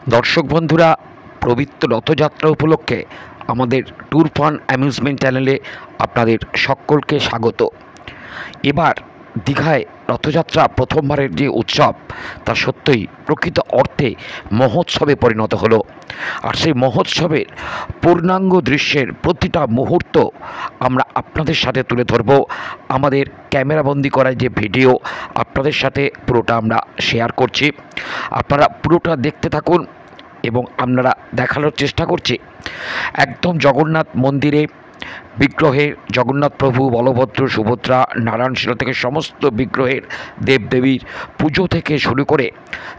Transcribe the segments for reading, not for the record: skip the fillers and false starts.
দর্শক বন্ধুরা, পবিত্র রথযাত্রা উপলক্ষে আমাদের ট্যুর ফান অ্যামিউজমেন্ট চ্যানেলে আপনাদের সকলকে স্বাগত। এবার দীঘায় রথযাত্রা প্রথমবারের যে উৎসব, তা সত্যই প্রকৃত অর্থে মহোৎসবে পরিণত হলো। আর সেই মহোৎসবের পূর্ণাঙ্গ দৃশ্যের প্রতিটা মুহূর্ত আমরা আপনাদের সাথে তুলে ধরব। আমাদের ক্যামেরাবন্দি করা যে ভিডিও আপনাদের সাথে পুরোটা আমরা শেয়ার করছি। আপনারা পুরোটা দেখতে থাকুন এবং আপনারা দেখানোর চেষ্টা করছি একদম জগন্নাথ মন্দিরে বিগ্রহের জগন্নাথ প্রভু, বলভদ্র, সুভদ্রা, নারায়ণশীল থেকে সমস্ত বিগ্রহের দেবদেবীর পুজো থেকে শুরু করে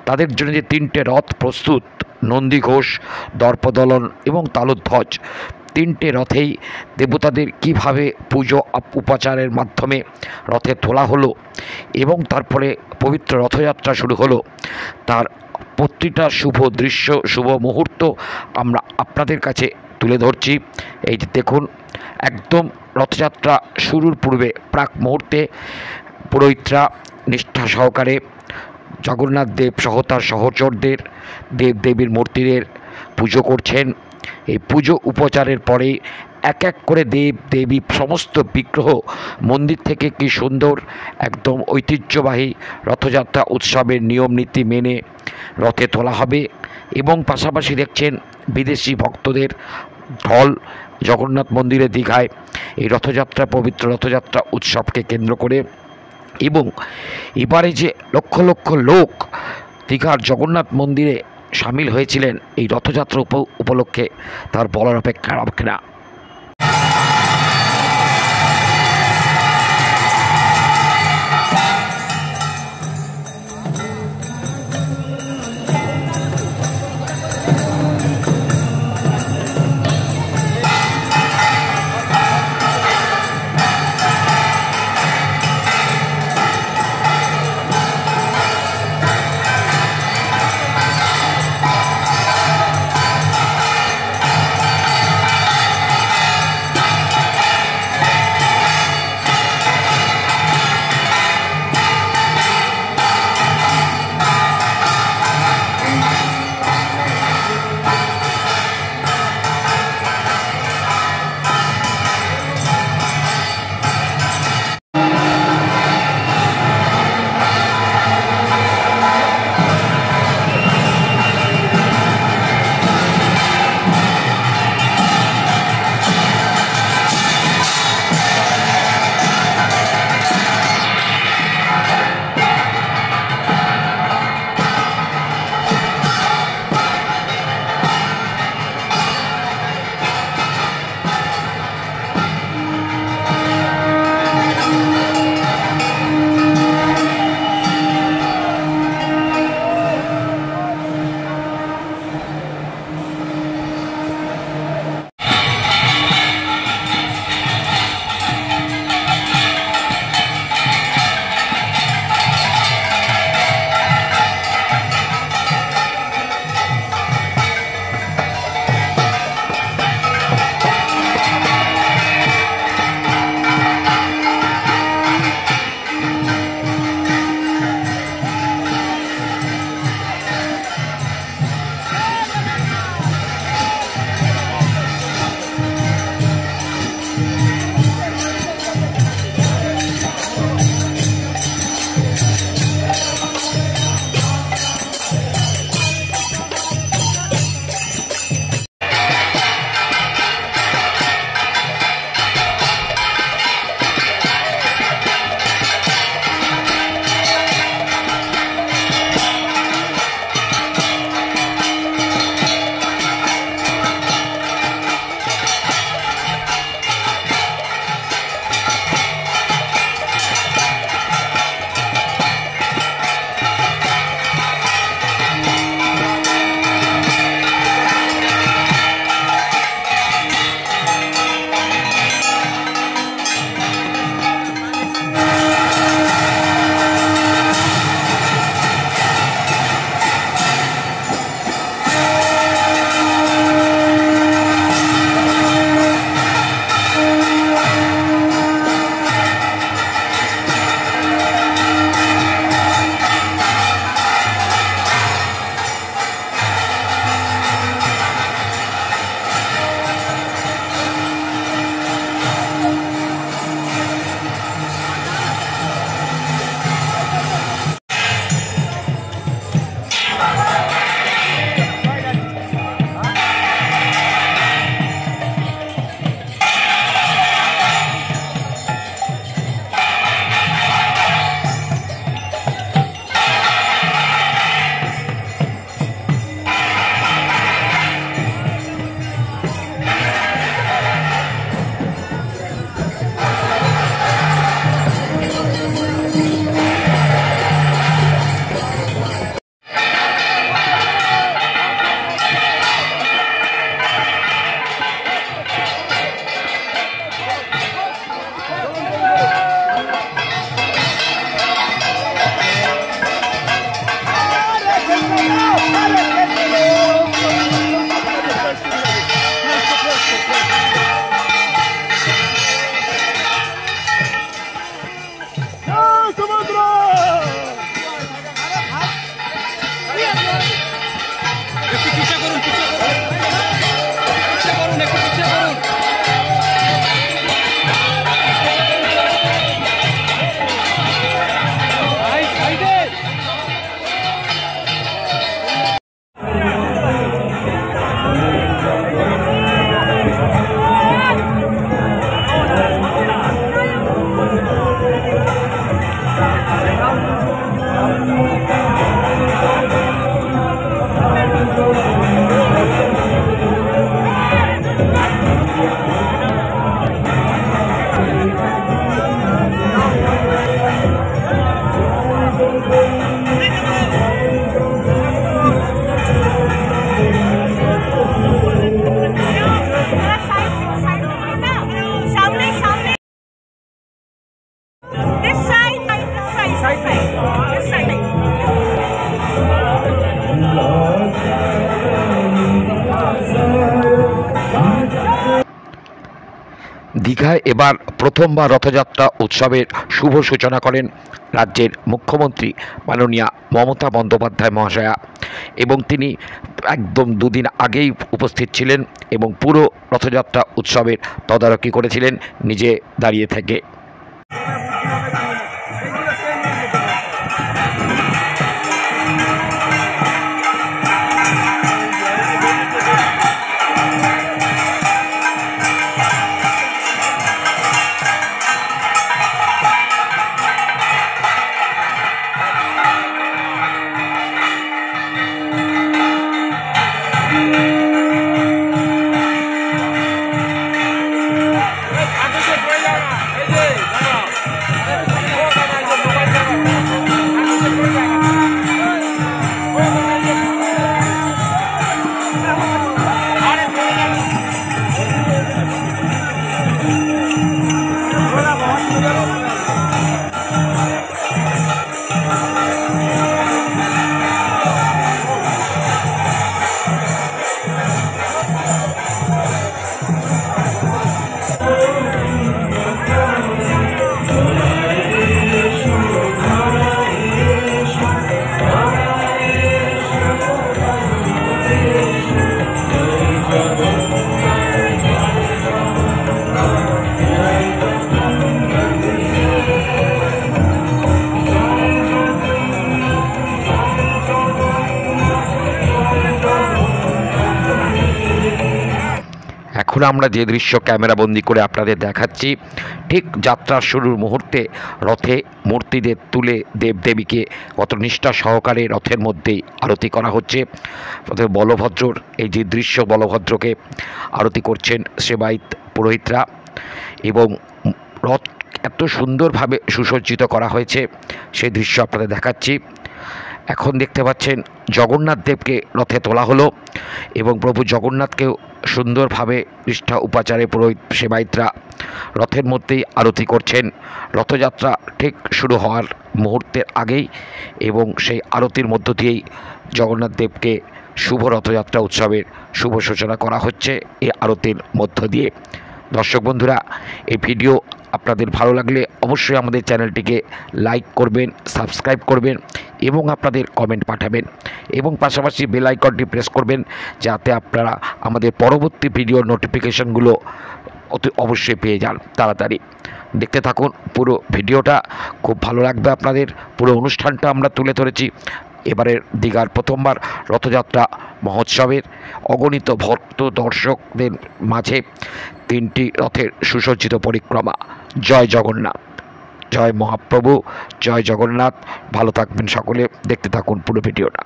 তাদের জন্য যে তিনটে রথ প্রস্তুত, নন্দীঘোষ, দর্পদলন এবং তালধ্বজ, তিনটে রথেই দেবতাদের কিভাবে পুজো উপাচারের মাধ্যমে রথে তোলা হলো এবং তারপরে পবিত্র রথযাত্রা শুরু হলো, তার প্রতিটা শুভ দৃশ্য, শুভ মুহূর্ত আমরা আপনাদের কাছে তুলে ধরছি। এই যে দেখুন, একদম রথযাত্রা শুরুর পূর্বে প্রাক মুহূর্তে পুরোহিতরা নিষ্ঠা সহকারে জগন্নাথ দেব সহ তার সহচরদের দেবদেবীর মূর্তিদের পুজো করছেন। এই পুজো উপচারের পরে এক এক করে দেব দেবী সমস্ত বিগ্রহ মন্দির থেকে কি সুন্দর একদম ঐতিহ্যবাহী রথযাত্রা উৎসবের নিয়ম নীতি মেনে রথে তোলা হবে। এবং পাশাপাশি দেখছেন বিদেশি ভক্তদের ঢল জগন্নাথ মন্দিরে দীঘায় এই রথযাত্রা, পবিত্র রথযাত্রা উৎসবকে কেন্দ্র করে। এবং এবারে যে লক্ষ লক্ষ লোক দীঘার জগন্নাথ মন্দিরে সামিল হয়েছিলেন এই রথযাত্রা উপলক্ষে, তার বলার অপেক্ষা রাখে না। দীঘায় এবার প্রথমবার রথযাত্রা উৎসবের শুভ সূচনা করেন রাজ্যের মুখ্যমন্ত্রী মাননীয়া মমতা বন্দ্যোপাধ্যায় মহাশয়া, এবং তিনি একদম দুদিন আগেই উপস্থিত ছিলেন এবং পুরো রথযাত্রা উৎসবের তদারকি করেছিলেন নিজে দাঁড়িয়ে থেকে। এখন আমরা যে দৃশ্য ক্যামেরাবন্দি করে আপনাদের দেখাচ্ছি, ঠিক যাত্রার শুরুর মুহূর্তে রথে মূর্তিদের তুলে দেবদেবীকে কত নিষ্ঠা সহকারে রথের মধ্যেই আরতি করা হচ্ছে। বলভদ্রর এই যে দৃশ্য, বলভদ্রকে আরতি করছেন সেবায়িত পুরোহিতরা, এবং রথ এত সুন্দরভাবে সুসজ্জিত করা হয়েছে সেই দৃশ্য আপনাদের দেখাচ্ছি। এখন দেখতে পাচ্ছেন জগন্নাথ দেবকে রথে তোলা হলো এবং প্রভু জগন্নাথকেও সুন্দরভাবে নিষ্ঠা উপাচারে পুরোহিত সেবায়িতরা রথের মধ্যেই আরতি করছেন রথযাত্রা ঠিক শুরু হওয়ার মুহূর্তের আগেই, এবং সেই আরতির মধ্য দিয়েই জগন্নাথ দেবকে শুভ রথযাত্রা উৎসবের শুভ সূচনা করা হচ্ছে এই আরতির মধ্য দিয়ে। দর্শক বন্ধুরা, এই ভিডিও আপনাদের ভালো লাগলে অবশ্যই আমাদের চ্যানেলটিকে লাইক করবেন, সাবস্ক্রাইব করবেন এবং আপনাদের কমেন্ট পাঠাবেন, এবং পাশাপাশি বেল আইকনটি প্রেস করবেন যাতে আপনারা আমাদের পরবর্তী ভিডিওর নোটিফিকেশনগুলো অবশ্যই পেয়ে যান তাড়াতাড়ি। দেখতে থাকুন পুরো ভিডিওটা, খুব ভালো লাগবে আপনাদের। পুরো অনুষ্ঠানটা আমরা তুলে ধরেছি এবারের দীঘার প্রথমবার রথযাত্রা মহোৎসবের অগণিত ভক্ত দর্শকদের মাঝে তিনটি রথের সুসজ্জিত পরিক্রমা। জয় জগন্নাথ, জয় মহাপ্রভু, জয় জগন্নাথ। ভালো থাকবেন সকলে, দেখতে থাকুন পুরো ভিডিওটা।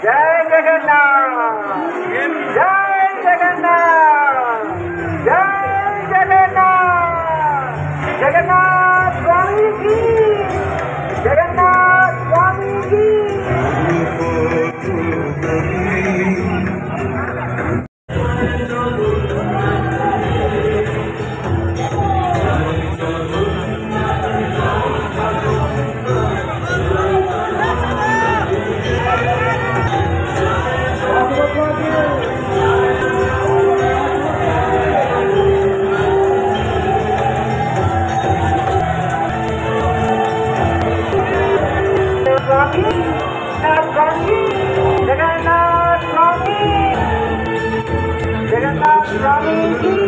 जय जगन्नाथ, जय जगन्नाथ, जय जगन्नाथ, जगन्नाथ स्वामी की, जगन्नाथ स्वामी की। जगन्नाथ स्वामी की।